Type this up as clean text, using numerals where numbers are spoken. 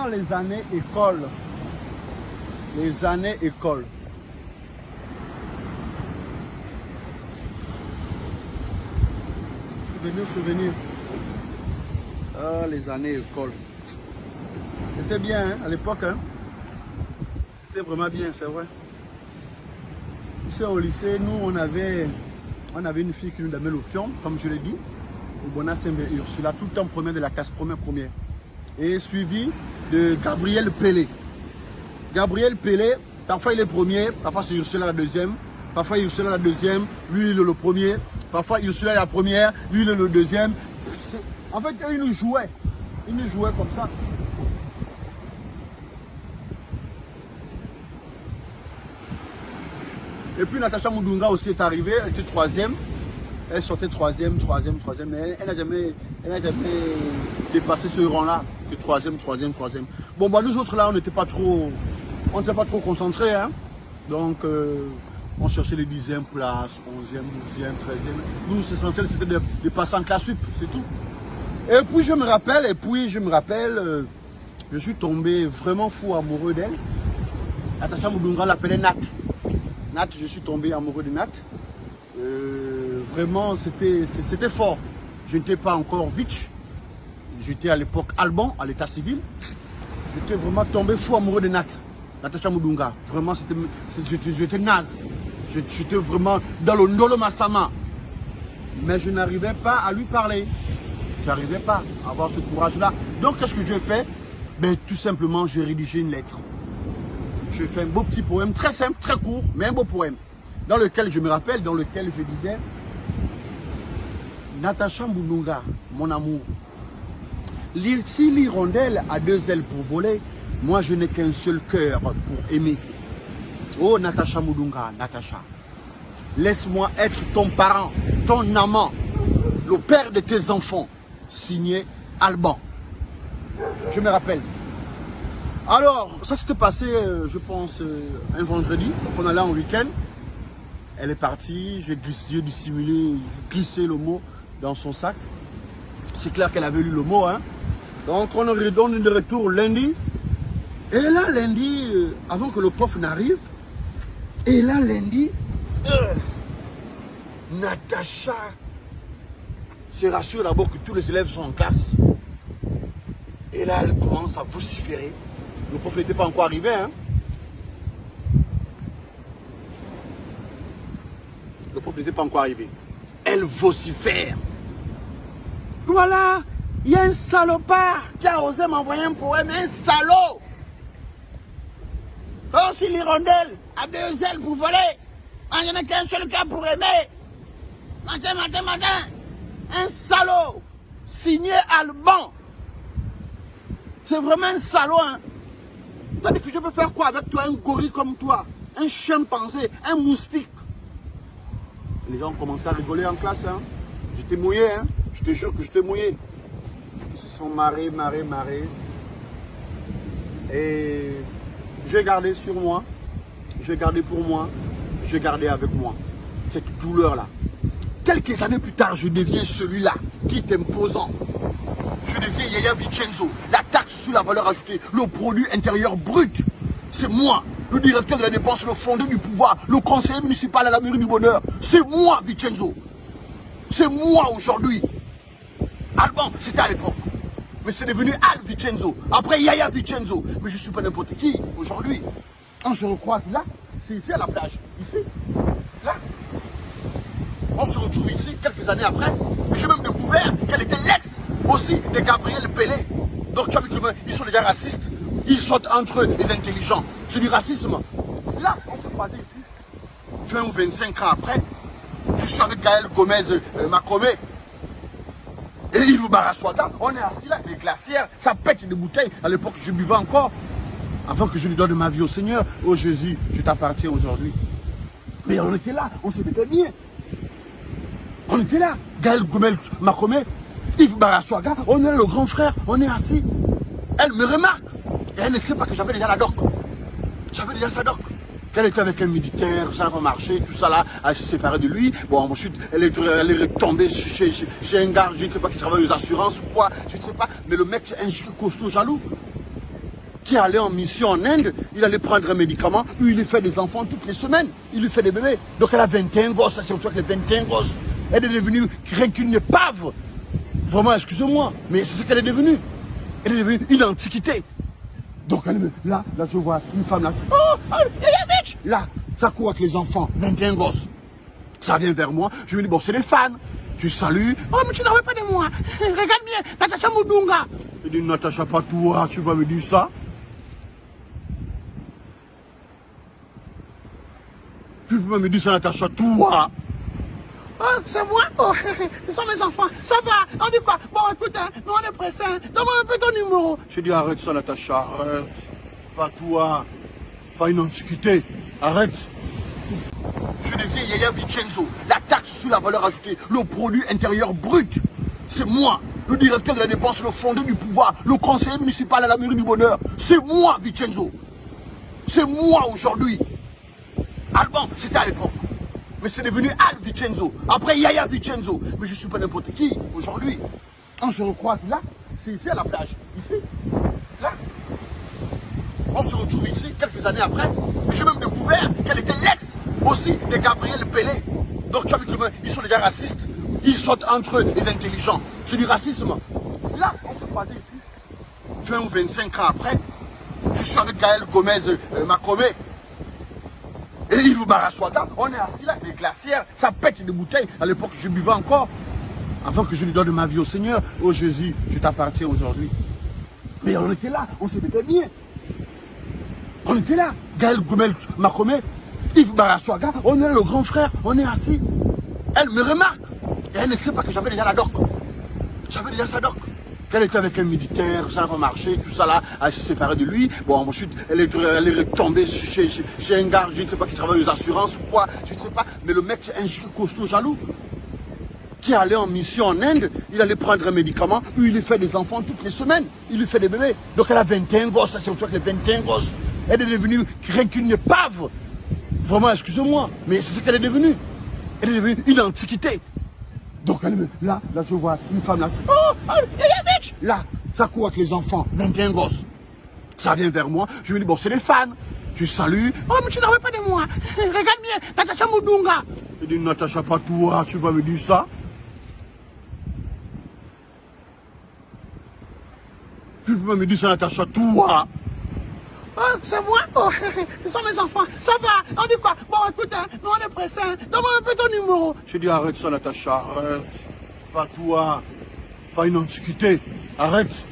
les années école. Les années école. Souvenir. Ah, les années école. C'était bien hein, à l'époque. Hein. C'était vraiment bien, c'est vrai. Ici au lycée, nous on avait une fille qui nous donnait le pion, comme je l'ai dit, au Bonasembe Ursula, tout le temps première de la classe première. Et suivi de Gabriel Pelé. Gabriel Pelé, parfois il est premier, parfois c'est Ursula la deuxième, parfois Ursula la deuxième, lui il est le premier, parfois Ursula la première, lui il est le deuxième. En fait, ils nous jouaient comme ça. Et puis Natacha Mudunga aussi est arrivée, elle était troisième. Elle sortait troisième, mais elle n'a jamais dépassé ce rang-là, que troisième. Bon, bah nous autres là, on n'était pas trop concentrés, hein. Donc, on cherchait les 10e places, 11e, 12e, 13e. Nous, l'essentiel, c'était de passer en classe sup, c'est tout. Et puis, je me rappelle, je suis tombé vraiment fou amoureux d'elle. Natacha Mudunga l'appelait Nat. Nat, je suis tombé amoureux de Nat. Vraiment, c'était fort. Je n'étais pas encore Vitch. J'étais à l'époque Alban, à l'état civil. J'étais vraiment tombé fou amoureux de Nat. Natacha Mudunga. Vraiment, j'étais naze. J'étais vraiment dans le Ndolo Massama. Mais je n'arrivais pas à lui parler. Je n'arrivais pas à avoir ce courage-là. Donc, qu'est-ce que j'ai fait? Ben, tout simplement, j'ai rédigé une lettre. J'ai fait un beau petit poème, très simple, très court, mais un beau poème. Dans lequel je me rappelle, dans lequel je disais: Natacha Mudunga, mon amour, si l'hirondelle a deux ailes pour voler, moi je n'ai qu'un seul cœur pour aimer. Oh Natacha Mudunga, Natacha, laisse-moi être ton parent, ton amant, le père de tes enfants. Signé Alban. Je me rappelle. Alors, ça s'était passé, je pense, un vendredi, donc on allait en week-end. Elle est partie, j'ai dissimulé, glissé le mot dans son sac. C'est clair qu'elle avait lu le mot, hein. Donc on redonne de retour lundi. Et là, lundi, avant que le prof n'arrive, Natacha se rassure d'abord que tous les élèves sont en classe. Et là, elle commence à vociférer. Le prof n'était pas encore arrivé, hein. Le prof n'était pas encore arrivé. Elle vocifère. Voilà, il y a un salopard qui a osé m'envoyer un poème, un salaud. Oh, si l'hirondelle a deux ailes pour voler, il n'y en a qu'un seul cas pour aimer. Matin. Un salaud. Signé Alban. C'est vraiment un salaud, hein. T'as dit que je peux faire quoi avec toi, un gorille comme toi, un chimpanzé, un moustique? Les gens ont commencé à rigoler en classe, hein. J'étais mouillé, hein. Je te jure que j'étais mouillé. Ils se sont marrés. Et j'ai gardé sur moi, j'ai gardé pour moi, j'ai gardé avec moi cette douleur-là. Quelques années plus tard, je deviens celui-là qui est imposant. Je deviens Yaya Vincenzo, la taxe sur la valeur ajoutée, le produit intérieur brut. C'est moi, le directeur de la dépense, le fondé du pouvoir, le conseiller municipal à la mairie du bonheur. C'est moi, Vincenzo. C'est moi aujourd'hui. Alban, c'était à l'époque. Mais c'est devenu Al Vincenzo. Après Yaya Vincenzo. Mais je ne suis pas n'importe qui aujourd'hui. On se recroise là, c'est ici à la plage. Ici, là. On se retrouve ici quelques années après. J'ai même découvert qu'elle était l'ex aussi de Gabriel Pelé. Donc tu as vu qu'ils sont déjà racistes. Ils sautent entre eux, les intelligents. C'est du racisme. Là, on se croisait ici. 20 ou 25 ans après, je suis avec Gaël Gomez Macomé. Et Yves Baraswada, on est assis là, les glacières, ça pète de bouteilles. À l'époque, je buvais encore. Avant que je lui donne ma vie au Seigneur. Oh Jésus, je t'appartiens aujourd'hui. Mais on était là, on se mettait bien. On était là, Gaël Gomez Macomé, Yves Baraswaga, on est le grand frère, on est assis. Elle me remarque. Et elle ne sait pas que j'avais déjà la doc. J'avais déjà sa doc. Elle était avec un militaire, ça n'a pas marché, tout ça là, elle s'est séparée de lui. Bon, ensuite, elle est retombée chez un gars, je ne sais pas, qui travaille aux assurances ou quoi, je ne sais pas. Mais le mec, c'est un costaud jaloux. qui allait en mission en Inde, il allait prendre un médicament, lui il lui fait des enfants toutes les semaines, il lui fait des bébés. Donc elle a 21 gosses, c'est que les 21 gosses, elle est devenue rien qu'une épave. Vraiment, excusez-moi, mais c'est ce qu'elle est devenue. Elle est devenue une antiquité. Donc elle, là, je vois une femme là, oh, bitch! Là, ça court avec les enfants, 21 gosses. Ça vient vers moi, je me dis, bon, c'est des fans. Je salue, oh, mais tu n'en veux pas de moi. Regarde bien, Natacha Moudunga. Je dis, Natacha, pas toi, tu vas me dire ça? Tu peux me dire ça, Natacha, toi? Oh, c'est moi? Oh, ce sont mes enfants. Ça va? On dit quoi? Bon, écoute, hein, nous on est pressés. Donne-moi un peu ton numéro. Je dis, arrête ça, Natacha, arrête. Pas toi. Pas une antiquité. Arrête. Je deviens Yaya Vincenzo. La taxe sur la valeur ajoutée, le produit intérieur brut. C'est moi, le directeur de la dépense, le fondé du pouvoir, le conseiller municipal à la mairie du bonheur. C'est moi, Vincenzo. C'est moi aujourd'hui. Alban, c'était à l'époque. Mais c'est devenu Al Vincenzo. Après Yaya Vincenzo. Mais je ne suis pas n'importe qui aujourd'hui. On se recroise là. C'est ici à la plage. Ici. Là. On se retrouve ici quelques années après. J'ai même découvert qu'elle était l'ex aussi de Gabriel Pellé. Donc tu as vu qu'ils sont déjà racistes. Ils sont entre eux, les intelligents. C'est du racisme. Là, on se croisait ici. 20 ou 25 ans après, je suis avec Gaël Gomez Macomé. Et Yves Baraswada, on est assis là, les glacières, ça pète des bouteilles. À l'époque, je buvais encore. Avant que je lui donne ma vie au Seigneur. Oh Jésus, je t'appartiens aujourd'hui. Mais on était là, on se mettait bien. On était là. Gaël Gomez Macomé, Yves Baraswada, on est le grand frère, on est assis. Elle me remarque. Et elle ne sait pas que j'avais déjà la doc. J'avais déjà sa doc. Elle était avec un militaire, ça n'a pas marché, tout ça là, elle s'est séparée de lui. Bon, ensuite, elle est retombée chez un gars, je ne sais pas, qui travaille aux assurances ou quoi, je ne sais pas. Mais le mec, c'est un costaud jaloux, qui allait en mission en Inde, il allait prendre un médicament, lui il lui fait des enfants toutes les semaines, il lui fait des bébés. Donc elle a 21 gosses, c'est que les 21 gosses, elle est devenue rien qu'une épave. Vraiment, excusez-moi, mais c'est ce qu'elle est devenue. Elle est devenue une antiquité. Donc elle, là, je vois une femme là, oh, bitch! Là, ça court avec les enfants, 21 gosses. Ça vient vers moi, je me dis, bon, c'est des fans. Je salue, oh, mais tu n'en veux pas de moi. Regarde bien, Natacha Moudunga. Je dis, Natacha, pas toi, tu vas me dire ça? Tu peux me dire ça, Natacha, toi? Oh, c'est moi? Oh, ce sont mes enfants. Ça va? On dit quoi? Bon, écoute, hein, nous on est pressés. Donne-moi un peu ton numéro. Je dis, arrête ça, Natacha, arrête. Pas toi. Pas une antiquité. Arrête.